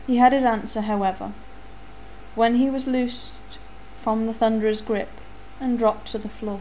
He had his answer, however, when he was loosed from the Thunderer's grip and dropped to the floor.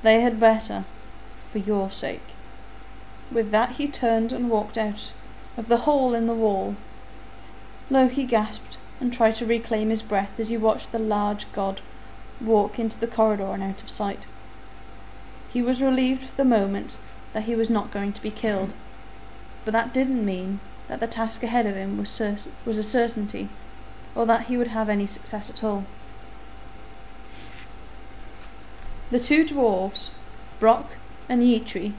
"They had better, for your sake." With that he turned and walked out of the hole in the wall. Loki gasped and tried to reclaim his breath as he watched the large god walk into the corridor and out of sight. He was relieved for the moment that he was not going to be killed, but that didn't mean that the task ahead of him was a certainty, or that he would have any success at all. The two dwarves, Brock and Yitri,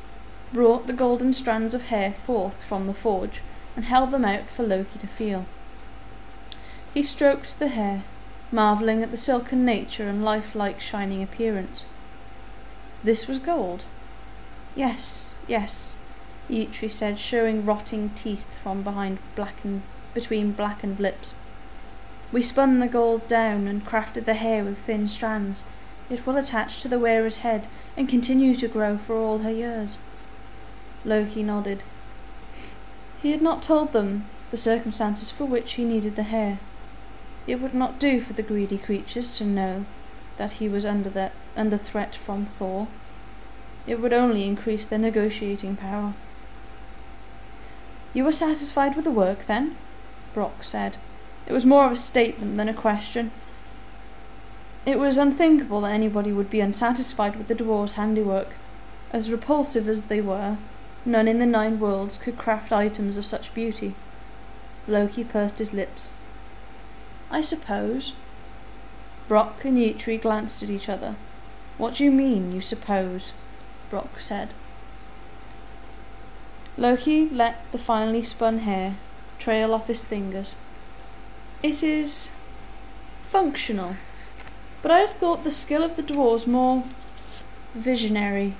brought the golden strands of hair forth from the forge and held them out for Loki to feel. He stroked the hair, marvelling at the silken nature and lifelike shining appearance. This was gold. Yes, yes, Yitri said, showing rotting teeth from between blackened lips. "We spun the gold down and crafted the hair with thin strands. It will attach to the wearer's head and continue to grow for all her years." Loki nodded. He had not told them the circumstances for which he needed the hair. It would not do for the greedy creatures to know that he was under threat from Thor. It would only increase their negotiating power. "You were satisfied with the work, then?" Brock said. It was more of a statement than a question. It was unthinkable that anybody would be unsatisfied with the dwarves' handiwork. As repulsive as they were, none in the 9 worlds could craft items of such beauty. Loki pursed his lips. "I suppose." Brock and Yitri glanced at each other. "What do you mean, you suppose?" Brock said. Loki let the finely spun hair trail off his fingers. "It is functional, but I had thought the skill of the dwarves more visionary."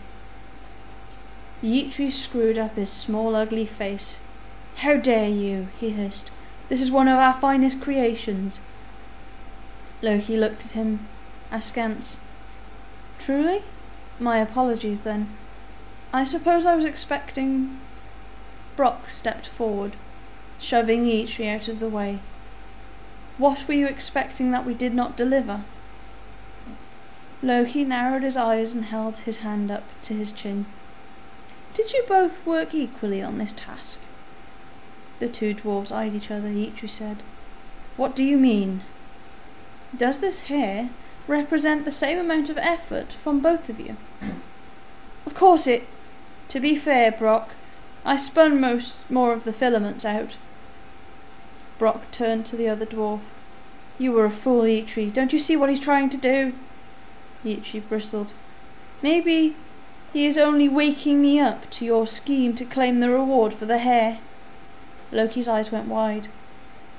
Yitri screwed up his small ugly face. "How dare you?" he hissed. "This is one of our finest creations." Loki looked at him askance. "Truly? My apologies, then. I suppose I was expecting—" Brock stepped forward, shoving Yitri out of the way. "What were you expecting that we did not deliver?" Loki narrowed his eyes and held his hand up to his chin. "Did you both work equally on this task?" The two dwarves eyed each other. Yitri said, "What do you mean?" "Does this hair represent the same amount of effort from both of you?" "Of course it. To be fair, Brock, I spun more of the filaments out." Brock turned to the other dwarf. "You were a fool, Yitri. Don't you see what he's trying to do?" Yitri bristled. "Maybe he is only waking me up to your scheme to claim the reward for the hair." Loki's eyes went wide.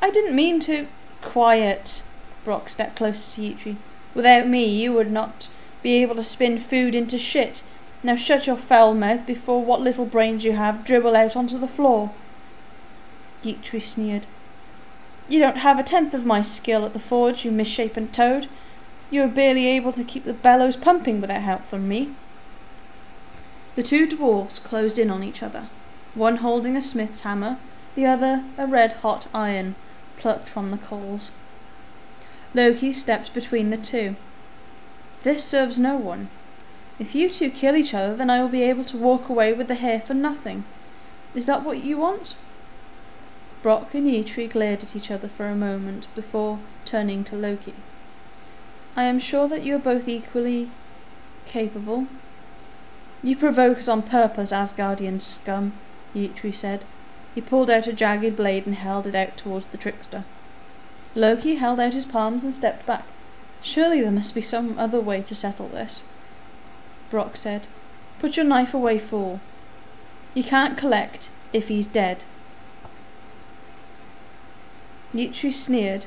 "I didn't mean to—" "Quiet!" Brock stepped closer to Yitri. "Without me you would not be able to spin food into shit. Now shut your foul mouth before what little brains you have dribble out onto the floor." Yitri sneered. "You don't have a tenth of my skill at the forge, you misshapen toad. You are barely able to keep the bellows pumping without help from me." The two dwarfs closed in on each other, one holding a smith's hammer, the other a red-hot iron plucked from the coals. Loki stepped between the two. "This serves no one. If you two kill each other, then I will be able to walk away with the hair for nothing. Is that what you want?" Brock and Yitri glared at each other for a moment before turning to Loki. "I am sure that you are both equally capable." "You provoke us on purpose, Asgardian scum," Yitri said. He pulled out a jagged blade and held it out towards the trickster. Loki held out his palms and stepped back. "Surely there must be some other way to settle this." Brock said, "Put your knife away, fool. You can't collect if he's dead." Yitri sneered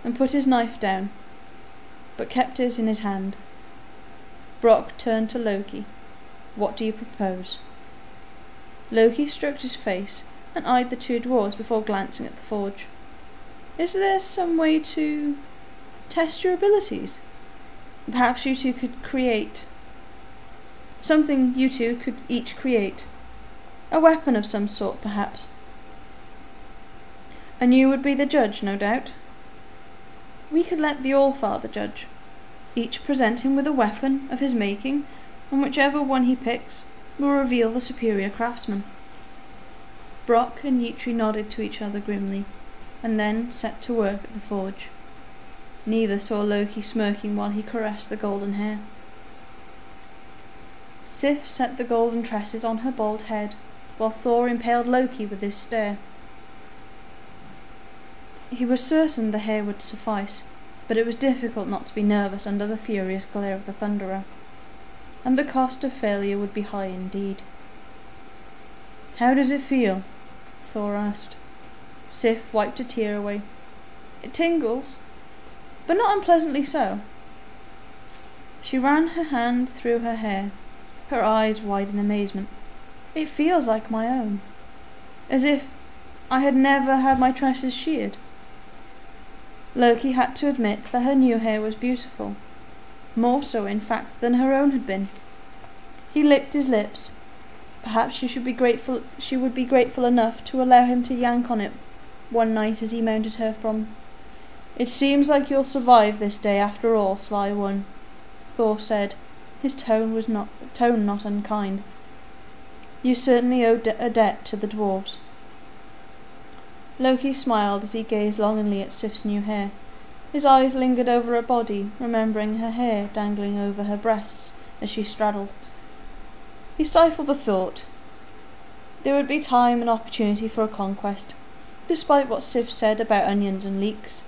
and put his knife down, but kept it in his hand. Brock turned to Loki. "What do you propose?" Loki stroked his face and eyed the two dwarves before glancing at the forge. "Is there some way to test your abilities? Perhaps you two could create something you two could each create. A weapon of some sort, perhaps." And you would be the judge, no doubt? We could let the All-Father judge. Each present him with a weapon of his making, and whichever one he picks will reveal the superior craftsman. Brock and Yitri nodded to each other grimly, and then set to work at the forge. Neither saw Loki smirking while he caressed the golden hair. Sif set the golden tresses on her bald head, while Thor impaled Loki with his spear. He was certain the hair would suffice, but it was difficult not to be nervous under the furious glare of the Thunderer, and the cost of failure would be high indeed. "How does it feel?" Thor asked. Sif wiped a tear away. "It tingles, but not unpleasantly so." She ran her hand through her hair, her eyes wide in amazement. "It feels like my own, as if I had never had my tresses sheared." Loki had to admit that her new hair was beautiful, more so in fact than her own had been. He licked his lips. Perhaps she would be grateful enough to allow him to yank on it one night as he mounted her from. "It seems like you'll survive this day after all, Sly One," Thor said, his tone not unkind. "You certainly owe a debt to the dwarves." Loki smiled as he gazed longingly at Sif's new hair. His eyes lingered over her body, remembering her hair dangling over her breasts as she straddled. He stifled the thought. There would be time and opportunity for a conquest, despite what Sif said about onions and leeks.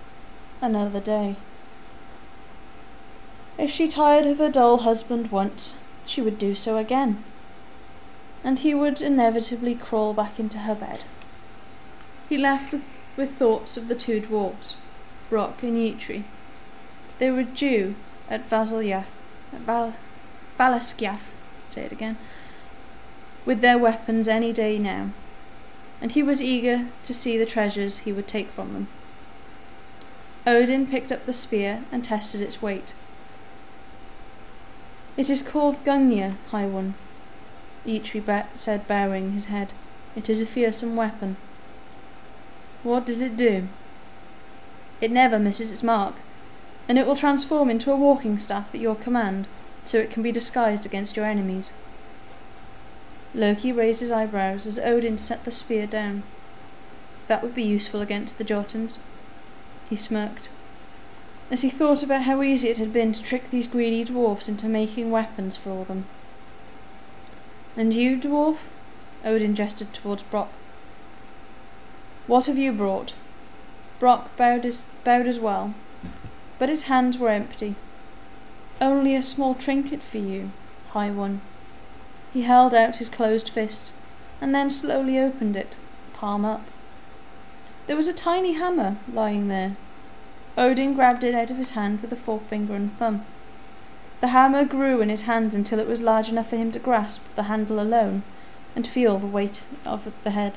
Another day. If she tired of her dull husband once, she would do so again, and he would inevitably crawl back into her bed. He left with thoughts of the two dwarves, Brock and Yitri. They were due at Valaskjaff, say it again, with their weapons any day now, and he was eager to see the treasures he would take from them. Odin picked up the spear and tested its weight. "It is called Gungnir, High One," Yitri said, bowing his head. "It is a fearsome weapon." "What does it do?" "It never misses its mark, and it will transform into a walking staff at your command, so it can be disguised against your enemies." Loki raised his eyebrows as Odin set the spear down. "That would be useful against the Jotuns." He smirked, as he thought about how easy it had been to trick these greedy dwarfs into making weapons for them. "And you, dwarf?" Odin gestured towards Brock. "What have you brought?" Brock bowed as well, but his hands were empty. "Only a small trinket for you, High One." He held out his closed fist, and then slowly opened it, palm up. There was a tiny hammer lying there. Odin grabbed it out of his hand with a forefinger and thumb. The hammer grew in his hands until it was large enough for him to grasp the handle alone and feel the weight of the head.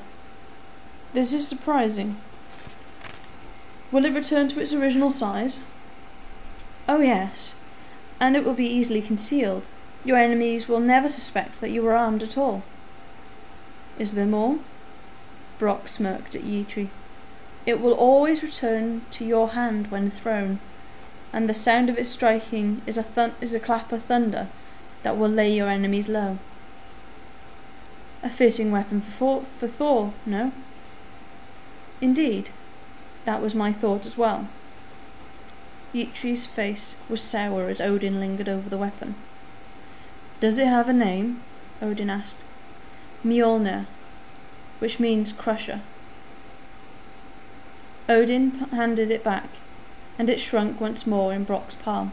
"This is surprising. Will it return to its original size?" "Oh yes, and it will be easily concealed. Your enemies will never suspect that you are armed at all." "Is there more?" Brock smirked at Yitri. "It will always return to your hand when thrown, and the sound of it striking is a clap of thunder that will lay your enemies low." "A fitting weapon for Thor, no?" "Indeed, that was my thought as well." Yitri's face was sour as Odin lingered over the weapon. "Does it have a name?" Odin asked. "Mjolnir, which means crusher." Odin handed it back, and it shrunk once more in Brock's palm.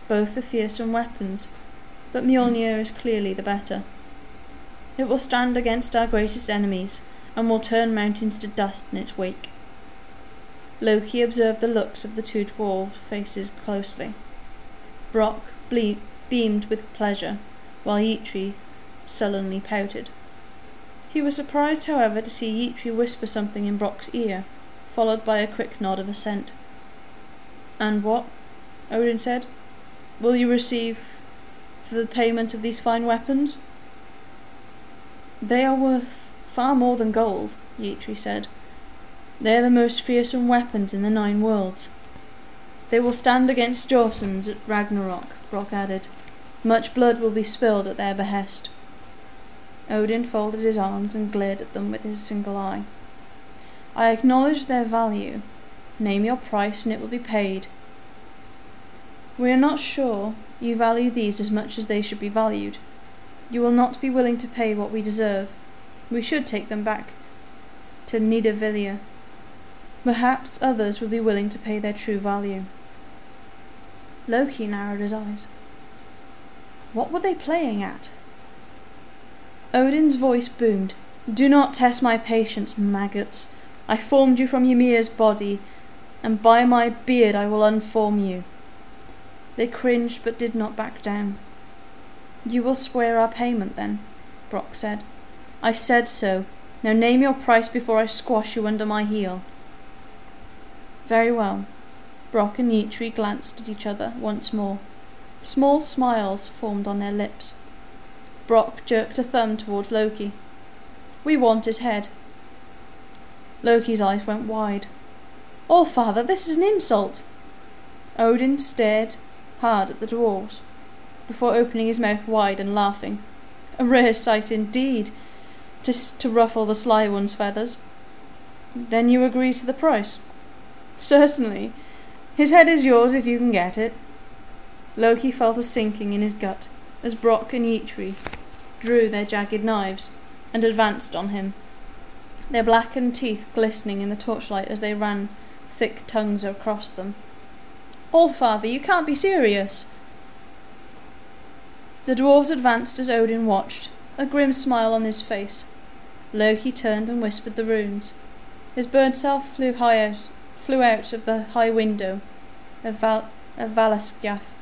"Both are fearsome weapons, but Mjolnir is clearly the better. It will stand against our greatest enemies, and will turn mountains to dust in its wake." Loki observed the looks of the two dwarf faces closely. Brock beamed with pleasure, while Yitri sullenly pouted. He was surprised, however, to see Yitri whisper something in Brock's ear, followed by a quick nod of assent. "And what," Odin said, "will you receive for the payment of these fine weapons?" "They are worth far more than gold," Yitri said. They are the most fearsome weapons in the 9 worlds. They will stand against Jorsons at Ragnarok, Brock added. Much blood will be spilled at their behest. Odin folded his arms and glared at them with his single eye. I acknowledge their value. Name your price and it will be paid. We are not sure you value these as much as they should be valued. You will not be willing to pay what we deserve. We should take them back to Nidavellir. Perhaps others will be willing to pay their true value. Loki narrowed his eyes. What were they playing at? Odin's voice boomed. Do not test my patience, maggots. I formed you from Ymir's body, and by my beard I will unform you. They cringed but did not back down. You will square our payment then, Brock said. I said so. Now name your price before I squash you under my heel. Very well. Brock and Yitri glanced at each other once more. Small smiles formed on their lips. Brock jerked a thumb towards Loki. We want his head. Loki's eyes went wide. Allfather, this is an insult. Odin stared hard at the dwarves, before opening his mouth wide and laughing. A rare sight indeed, to ruffle the sly one's feathers. Then you agree to the price? Certainly. His head is yours if you can get it. Loki felt a sinking in his gut as Brock and Yitri drew their jagged knives and advanced on him, their blackened teeth glistening in the torchlight as they ran thick tongues across them. Allfather, you can't be serious. The dwarves advanced as Odin watched, a grim smile on his face. Loki turned and whispered the runes. His bird self flew out of the high window of Valaskjaff,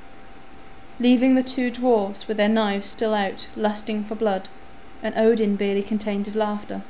leaving the 2 dwarves with their knives still out, lusting for blood, and Odin barely contained his laughter.